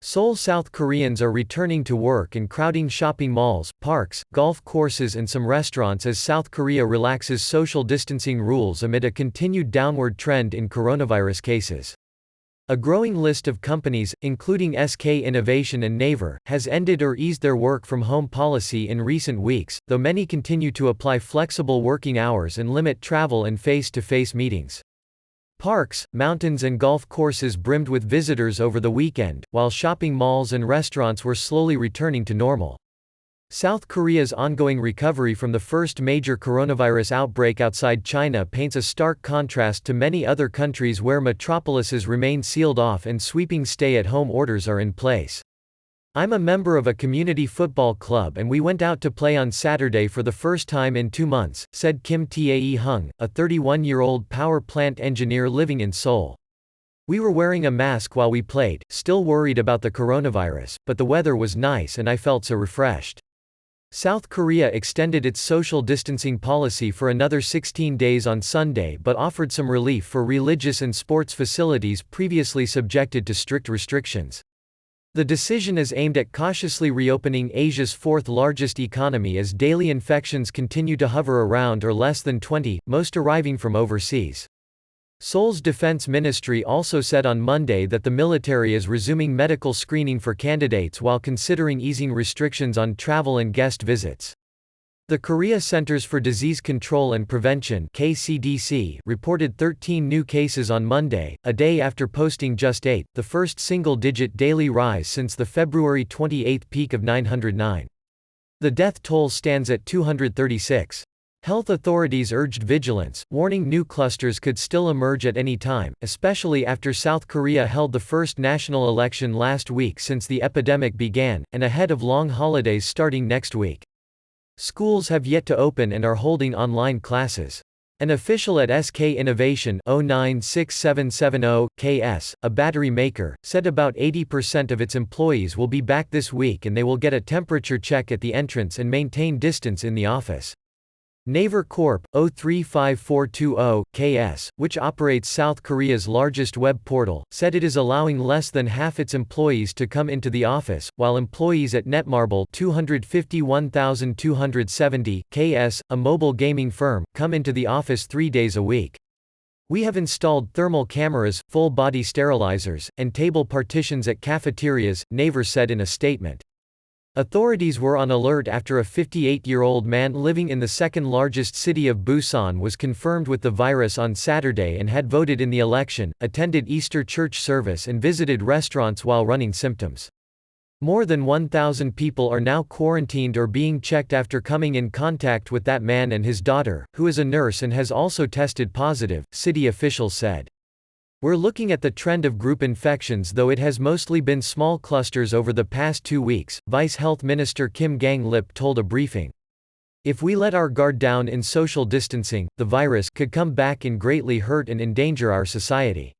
Seoul South Koreans are returning to work and crowding shopping malls, parks, golf courses and some restaurants as South Korea relaxes social distancing rules amid a continued downward trend in coronavirus cases. A growing list of companies, including SK Innovation and Naver, has ended or eased their work-from-home policy in recent weeks, though many continue to apply flexible working hours and limit travel and face-to-face meetings. Parks, mountains and golf courses brimmed with visitors over the weekend, while shopping malls and restaurants were slowly returning to normal. South Korea's ongoing recovery from the first major coronavirus outbreak outside China paints a stark contrast to many other countries where metropolises remain sealed off and sweeping stay-at-home orders are in place. "I'm a member of a community football club and we went out to play on Saturday for the first time in 2 months," said Kim Tae-hung, a 31-year-old power plant engineer living in Seoul. "We were wearing a mask while we played, still worried about the coronavirus, but the weather was nice and I felt so refreshed." South Korea extended its social distancing policy for another 16 days on Sunday but offered some relief for religious and sports facilities previously subjected to strict restrictions. The decision is aimed at cautiously reopening Asia's fourth-largest economy as daily infections continue to hover around or less than 20, most arriving from overseas. Seoul's defense ministry also said on Monday that the military is resuming medical screening for candidates while considering easing restrictions on travel and guest visits. The Korea Centers for Disease Control and Prevention (KCDC) reported 13 new cases on Monday, a day after posting just 8, the first single-digit daily rise since the February 28 peak of 909. The death toll stands at 236. Health authorities urged vigilance, warning new clusters could still emerge at any time, especially after South Korea held the first national election last week since the epidemic began, and ahead of long holidays starting next week. Schools have yet to open and are holding online classes. An official at SK Innovation 096770-KS, a battery maker, said about 80% of its employees will be back this week and they will get a temperature check at the entrance and maintain distance in the office. Naver Corp. 035420-KS, which operates South Korea's largest web portal, said it is allowing less than half its employees to come into the office, while employees at Netmarble 251,270-KS, a mobile gaming firm, come into the office 3 days a week. "We have installed thermal cameras, full-body sterilizers, and table partitions at cafeterias," Naver said in a statement. Authorities were on alert after a 58-year-old man living in the second-largest city of Busan was confirmed with the virus on Saturday and had voted in the election, attended Easter church service and visited restaurants while running symptoms. More than 1,000 people are now quarantined or being checked after coming in contact with that man and his daughter, who is a nurse and has also tested positive, city officials said. "We're looking at the trend of group infections, though it has mostly been small clusters over the past 2 weeks, Vice Health Minister Kim Gang-lip told a briefing. "If we let our guard down in social distancing, the virus could come back and greatly hurt and endanger our society."